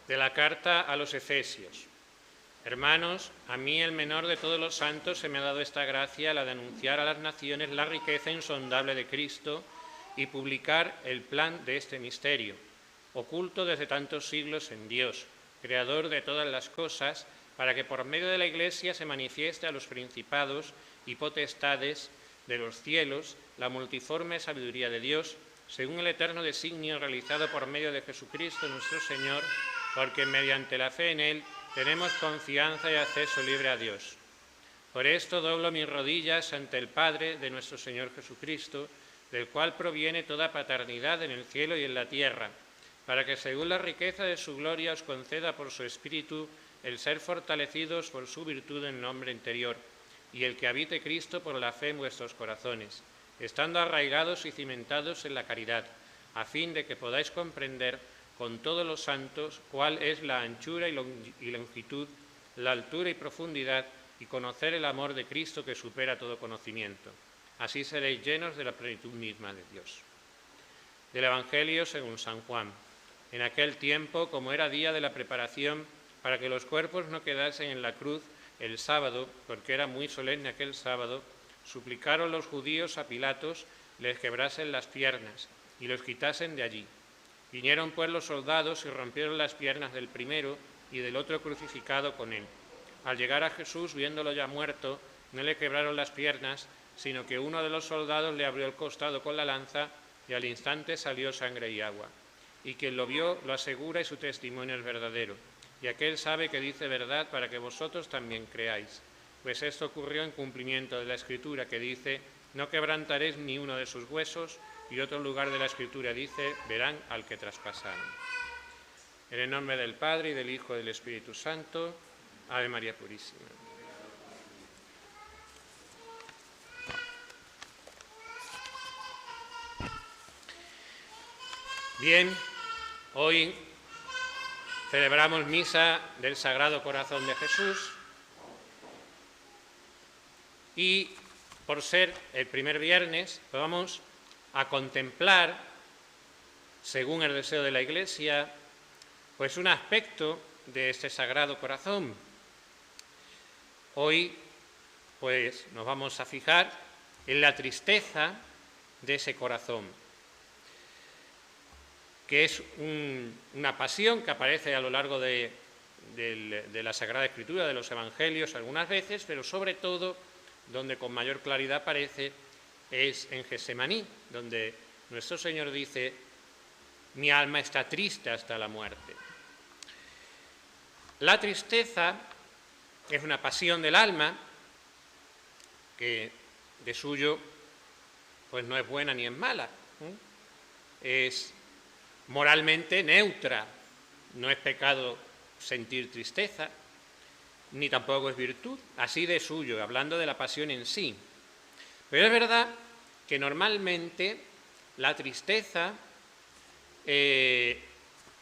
De la carta a los Efesios. Hermanos, a mí, el menor de todos los santos, se me ha dado esta gracia, la de anunciar a las naciones la riqueza insondable de Cristo y publicar el plan de este misterio, oculto desde tantos siglos en Dios, creador de todas las cosas, para que por medio de la Iglesia se manifieste a los principados y potestades de los cielos la multiforme sabiduría de Dios, según el eterno designio realizado por medio de Jesucristo nuestro Señor, porque mediante la fe en Él tenemos confianza y acceso libre a Dios. Por esto doblo mis rodillas ante el Padre de nuestro Señor Jesucristo, del cual proviene toda paternidad en el cielo y en la tierra, para que según la riqueza de su gloria os conceda por su Espíritu el ser fortalecidos por su virtud en el hombre interior, y el que habite Cristo por la fe en vuestros corazones, estando arraigados y cimentados en la caridad, a fin de que podáis comprender con todos los santos cuál es la anchura y longitud, la altura y profundidad, y conocer el amor de Cristo que supera todo conocimiento. Así seréis llenos de la plenitud misma de Dios. Del Evangelio según San Juan. En aquel tiempo, como era día de la preparación, para que los cuerpos no quedasen en la cruz el sábado, porque era muy solemne aquel sábado, suplicaron los judíos a Pilatos les quebrasen las piernas y los quitasen de allí. Vinieron pues los soldados y rompieron las piernas del primero y del otro crucificado con él. Al llegar a Jesús, viéndolo ya muerto, no le quebraron las piernas, sino que uno de los soldados le abrió el costado con la lanza y al instante salió sangre y agua. Y quien lo vio lo asegura y su testimonio es verdadero. Y aquel sabe que dice verdad para que vosotros también creáis. Pues esto ocurrió en cumplimiento de la Escritura que dice: no quebrantaréis ni uno de sus huesos. Y otro lugar de la Escritura dice: verán al que traspasaron. En el nombre del Padre, y del Hijo, y del Espíritu Santo. Ave María Purísima. Bien, hoy celebramos misa del Sagrado Corazón de Jesús y por ser el primer viernes, pues vamos a contemplar, según el deseo de la Iglesia, pues un aspecto de este Sagrado Corazón. Hoy, pues nos vamos a fijar en la tristeza de ese corazón, que es una pasión que aparece a lo largo de la Sagrada Escritura, de los Evangelios algunas veces, pero sobre todo, donde con mayor claridad aparece, es en Getsemaní, donde nuestro Señor dice: mi alma está triste hasta la muerte. La tristeza es una pasión del alma que de suyo pues no es buena ni es mala, es moralmente neutra, no es pecado sentir tristeza, ni tampoco es virtud, así de suyo, hablando de la pasión en sí. Pero es verdad que normalmente la tristeza es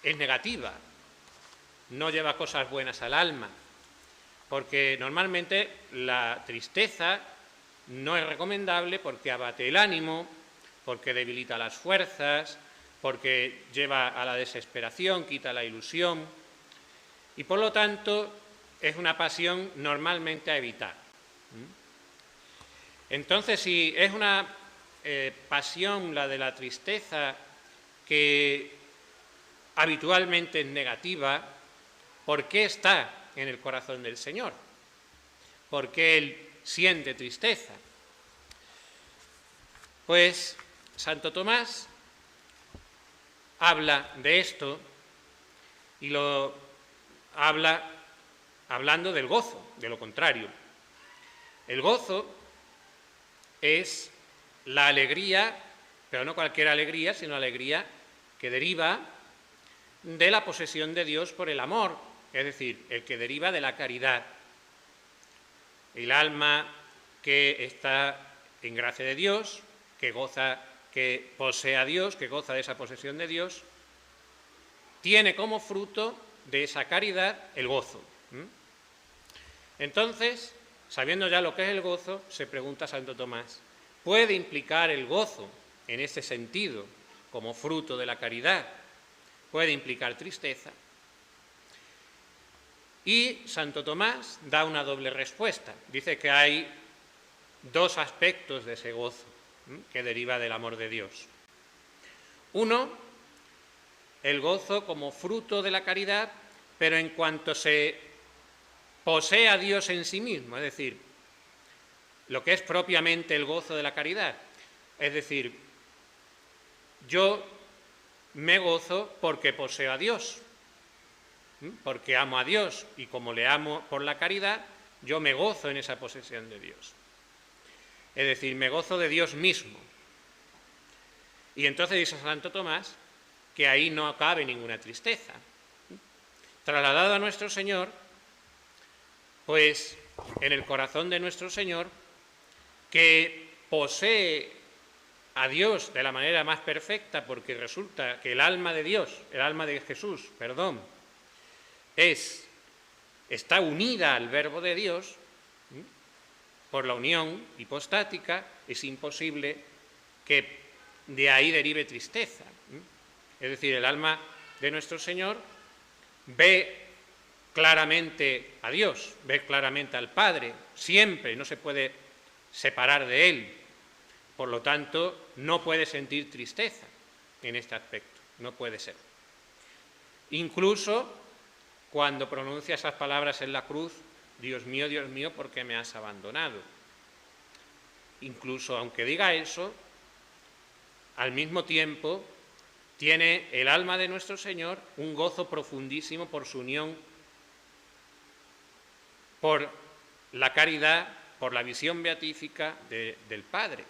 negativa, no lleva cosas buenas al alma, porque normalmente la tristeza no es recomendable porque abate el ánimo, porque debilita las fuerzas, porque lleva a la desesperación, quita la ilusión, y por lo tanto es una pasión normalmente a evitar. Entonces, si es una pasión, la de la tristeza, que habitualmente es negativa, ¿por qué está en el corazón del Señor? ¿Por qué Él siente tristeza? Pues Santo Tomás habla de esto y lo habla hablando del gozo, de lo contrario. El gozo es la alegría, pero no cualquier alegría, sino alegría que deriva de la posesión de Dios por el amor, es decir, el que deriva de la caridad. El alma que está en gracia de Dios, que goza, que posee a Dios, que goza de esa posesión de Dios, tiene como fruto de esa caridad el gozo. Entonces, sabiendo ya lo que es el gozo, se pregunta Santo Tomás: ¿puede implicar el gozo en este sentido, como fruto de la caridad, puede implicar tristeza? Y Santo Tomás da una doble respuesta. Dice que hay dos aspectos de ese gozo que deriva del amor de Dios. Uno, el gozo como fruto de la caridad, pero en cuanto se posee a Dios en sí mismo, es decir, lo que es propiamente el gozo de la caridad. Es decir, yo me gozo porque poseo a Dios, porque amo a Dios, y como le amo por la caridad, yo me gozo en esa posesión de Dios. Es decir, me gozo de Dios mismo. Y entonces dice Santo Tomás que ahí no cabe ninguna tristeza. Trasladado a nuestro Señor, pues en el corazón de nuestro Señor, que posee a Dios de la manera más perfecta, porque resulta que el alma de Dios, el alma de Jesús, está unida al Verbo de Dios, por la unión hipostática, es imposible que de ahí derive tristeza. Es decir, el alma de nuestro Señor ve claramente a Dios, ve claramente al Padre, siempre, no se puede separar de Él. Por lo tanto, no puede sentir tristeza en este aspecto, no puede ser. Incluso cuando pronuncia esas palabras en la cruz, Dios mío, ¿por qué me has abandonado? Incluso aunque diga eso, al mismo tiempo tiene el alma de nuestro Señor un gozo profundísimo por su unión, por la caridad, por la visión beatífica del Padre.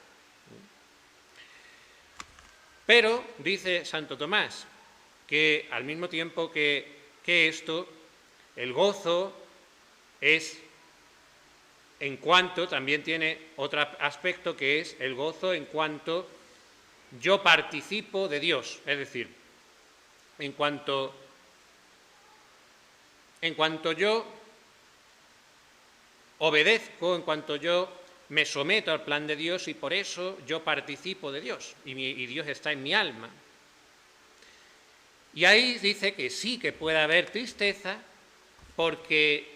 Pero, dice Santo Tomás, que al mismo tiempo que esto, el gozo es en cuanto, también tiene otro aspecto que es el gozo en cuanto yo participo de Dios, es decir, en cuanto yo obedezco, en cuanto yo me someto al plan de Dios y por eso yo participo de Dios y Dios está en mi alma. Y ahí dice que sí que puede haber tristeza porque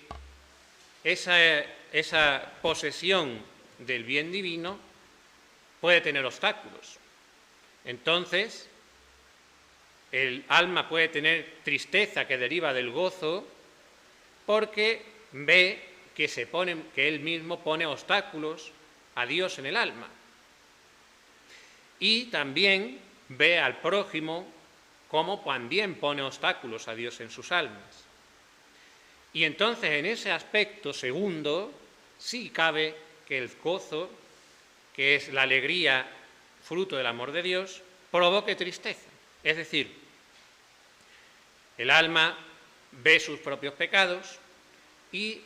esa posesión del bien divino puede tener obstáculos. Entonces, el alma puede tener tristeza que deriva del gozo porque ve que él mismo pone obstáculos a Dios en el alma. Y también ve al prójimo como también pone obstáculos a Dios en sus almas. Y entonces en ese aspecto segundo sí cabe que el gozo, que es la alegría fruto del amor de Dios, provoque tristeza. Es decir, el alma ve sus propios pecados y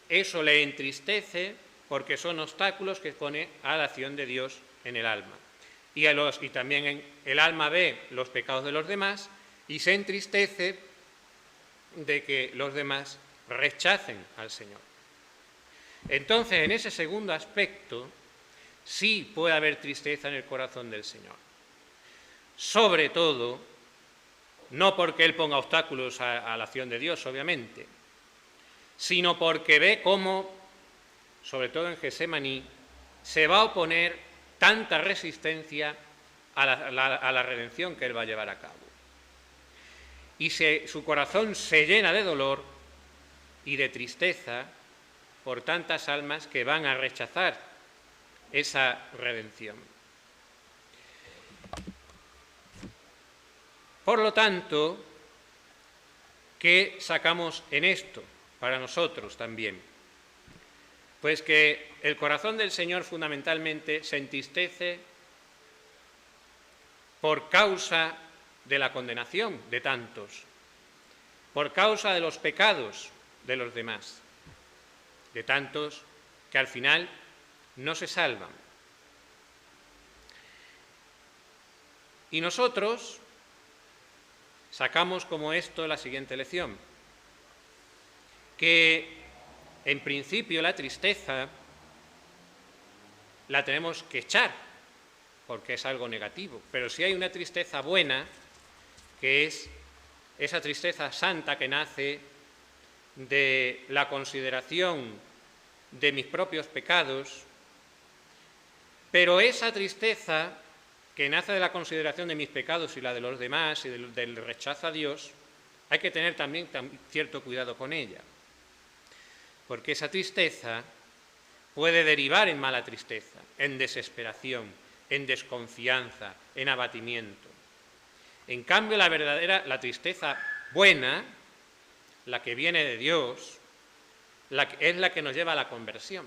eso le entristece porque son obstáculos que pone a la acción de Dios en el alma. Y también el alma ve los pecados de los demás y se entristece de que los demás rechacen al Señor. Entonces, en ese segundo aspecto, sí puede haber tristeza en el corazón del Señor. Sobre todo, no porque Él ponga obstáculos a la acción de Dios, obviamente, sino porque ve cómo, sobre todo en Getsemaní, se va a oponer tanta resistencia a la redención que Él va a llevar a cabo. Y su corazón se llena de dolor y de tristeza por tantas almas que van a rechazar esa redención. Por lo tanto, ¿qué sacamos en esto para nosotros también? Pues que el corazón del Señor fundamentalmente se entristece por causa de la condenación de tantos, por causa de los pecados de los demás, de tantos que al final no se salvan. Y nosotros sacamos como esto la siguiente lección, que en principio la tristeza la tenemos que echar, porque es algo negativo, pero si hay una tristeza buena, que es esa tristeza santa que nace de la consideración de mis propios pecados, pero esa tristeza que nace de la consideración de mis pecados y la de los demás y del rechazo a Dios, hay que tener también cierto cuidado con ella, porque esa tristeza puede derivar en mala tristeza, en desesperación, en desconfianza, en abatimiento. En cambio, la tristeza buena, la que viene de Dios, es la que nos lleva a la conversión,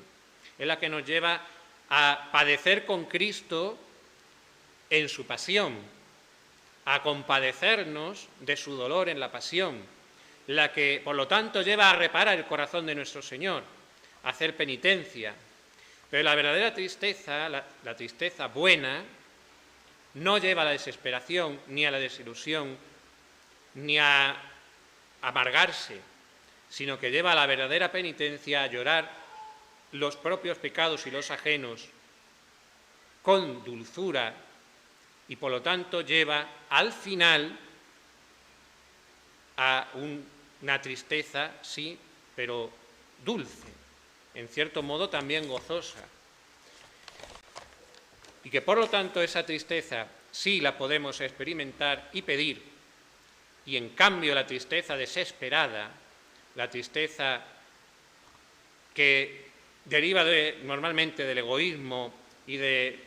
es la que nos lleva a padecer con Cristo en su pasión, a compadecernos de su dolor en la pasión, la que, por lo tanto, lleva a reparar el corazón de nuestro Señor, a hacer penitencia. Pero la verdadera tristeza, la tristeza buena, no lleva a la desesperación, ni a la desilusión, ni a amargarse, sino que lleva a la verdadera penitencia, a llorar los propios pecados y los ajenos con dulzura, y por lo tanto lleva al final a una tristeza, sí, pero dulce, en cierto modo también gozosa. Y que por lo tanto esa tristeza sí la podemos experimentar y pedir, y en cambio la tristeza desesperada, la tristeza que deriva normalmente del egoísmo y de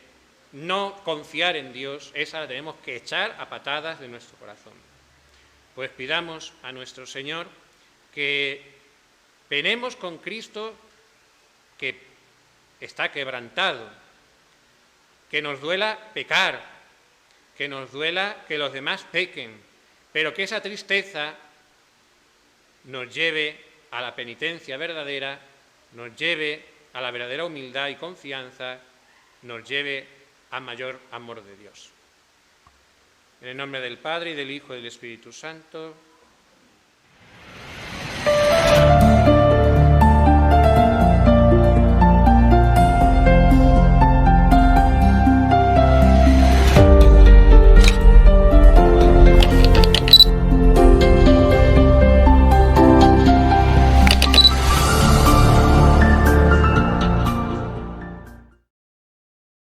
no confiar en Dios, esa la tenemos que echar a patadas de nuestro corazón. Pues pidamos a nuestro Señor que penemos con Cristo, que está quebrantado, que nos duela pecar, que nos duela que los demás pequen, pero que esa tristeza nos lleve a la penitencia verdadera, nos lleve a la verdadera humildad y confianza, nos lleve a mayor amor de Dios. En el nombre del Padre, y del Hijo, y del Espíritu Santo.